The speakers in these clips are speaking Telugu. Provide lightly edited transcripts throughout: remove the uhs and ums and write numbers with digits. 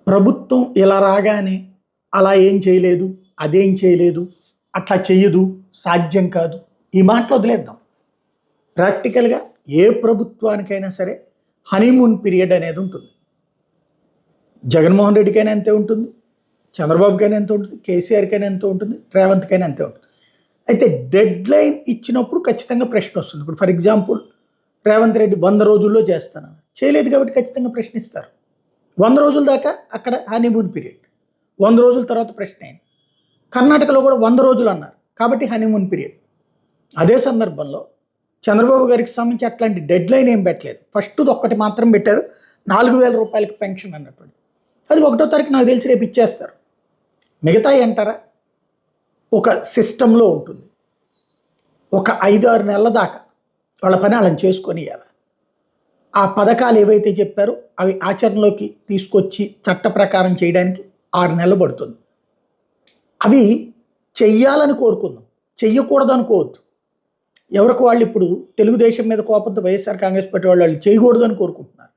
ప్రభుత్వం ఇలా రాగానే అలా ఏం చేయలేదు, అదేం చేయలేదు, అట్లా చెయ్యదు, సాధ్యం కాదు, ఈ మాటలు వదిలేద్దాం. ప్రాక్టికల్గా ఏ ప్రభుత్వానికైనా సరే హనీమూన్ పీరియడ్ అనేది ఉంటుంది. జగన్మోహన్ రెడ్డికైనా అంతే ఉంటుంది, చంద్రబాబుకైనా ఎంత ఉంటుంది, కేసీఆర్కైనా ఎంత ఉంటుంది, రేవంత్కైనా అంతే ఉంటుంది. అయితే డెడ్ లైన్ ఇచ్చినప్పుడు ఖచ్చితంగా ప్రశ్న వస్తుంది. ఇప్పుడు ఫర్ ఎగ్జాంపుల్ రేవంత్ రెడ్డి 100 రోజుల్లో చేస్తాను చేయలేదు కాబట్టి ఖచ్చితంగా ప్రశ్నిస్తారు. 100 రోజుల దాకా అక్కడ హనీమూన్ పీరియడ్, 100 రోజుల తర్వాత ప్రశ్న అయింది. కర్ణాటకలో కూడా 100 రోజులు అన్నారు కాబట్టి హనీమూన్ పీరియడ్. అదే సందర్భంలో చంద్రబాబు గారికి సంబంధించి అట్లాంటి డెడ్ లైన్ ఏం పెట్టలేదు. ఫస్ట్ ఒక్కటి మాత్రం పెట్టారు, 4,000 రూపాయలకి పెన్షన్ అన్నటువంటి. అది 1వ తారీఖు నాకు తెలిసి రేపు ఇచ్చేస్తారు. మిగతా అంటారా ఒక సిస్టంలో ఉంటుంది. ఒక 5-6 నెలల దాకా వాళ్ళ పని వాళ్ళని చేసుకొని ఇవ్వాలి. ఆ పథకాలు ఏవైతే చెప్పారో అవి ఆచరణలోకి తీసుకొచ్చి చట్ట ప్రకారం చేయడానికి 6 నెలలు పడుతుంది. అవి చెయ్యాలని కోరుకుందాం, చెయ్యకూడదు అనుకోవద్దు. ఎవరికి వాళ్ళు ఇప్పుడు తెలుగుదేశం మీద కోపంతో వైఎస్ఆర్ కాంగ్రెస్ పార్టీ వాళ్ళు చేయకూడదు అని కోరుకుంటున్నారు.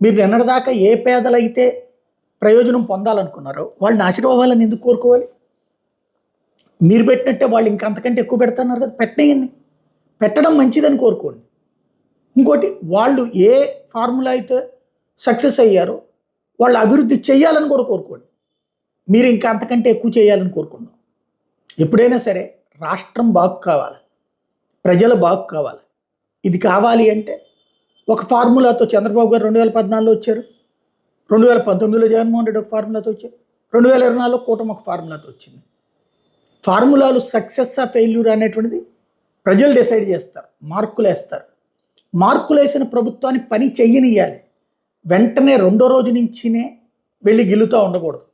మీరు నిన్నటిదాకా ఏ పేదలైతే ప్రయోజనం పొందాలనుకున్నారో వాళ్ళు నాశనం అవ్వాలని ఎందుకు కోరుకోవాలి? మీరు పెట్టినట్టే వాళ్ళు ఇంకంతకంటే ఎక్కువ పెడుతున్నారు కదా, పెట్టేయండి. పెట్టడం మంచిదని కోరుకోండి. ఇంకోటి, వాళ్ళు ఏ ఫార్ములా అయితే సక్సెస్ అయ్యారో వాళ్ళు అభివృద్ధి చేయాలని కూడా కోరుకోండి. మీరు ఇంకా అంతకంటే ఎక్కువ చేయాలని కోరుకున్నాం. ఎప్పుడైనా సరే రాష్ట్రం బాగు కావాలి, ప్రజలు బాగు కావాలి. ఇది కావాలి అంటే ఒక ఫార్ములాతో చంద్రబాబు గారు 2014లో వచ్చారు, 2019లో జగన్మోహన్ రెడ్డి ఒక ఫార్ములాతో వచ్చారు, 2024లో కూటమి ఒక ఫార్ములాతో వచ్చింది. ఫార్ములాలు సక్సెస్ ఆ ఫెయిల్యూర్ అనేటువంటిది ప్రజలు డిసైడ్ చేస్తారు, మార్కులు వేస్తారు. మార్కులు వేసిన ప్రభుత్వాన్ని పని చెయ్యనియాలి. వెంటనే 2వ రోజు నుంచినే వెళ్ళి గిల్లుతూ ఉండకూడదు.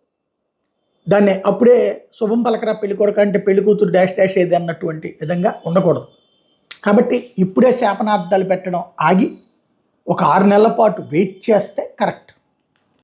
దాన్ని అప్పుడే శుభం పలకరా పెళ్లి కొడుకు అంటే పెళ్లి కూతురు డాష్ డాష్ ఏది అన్నటువంటి విధంగా ఉండకూడదు. కాబట్టి ఇప్పుడే శాపనార్థాలు పెట్టడం ఆగి ఒక 6 నెలల పాటు వెయిట్ చేస్తే కరెక్ట్.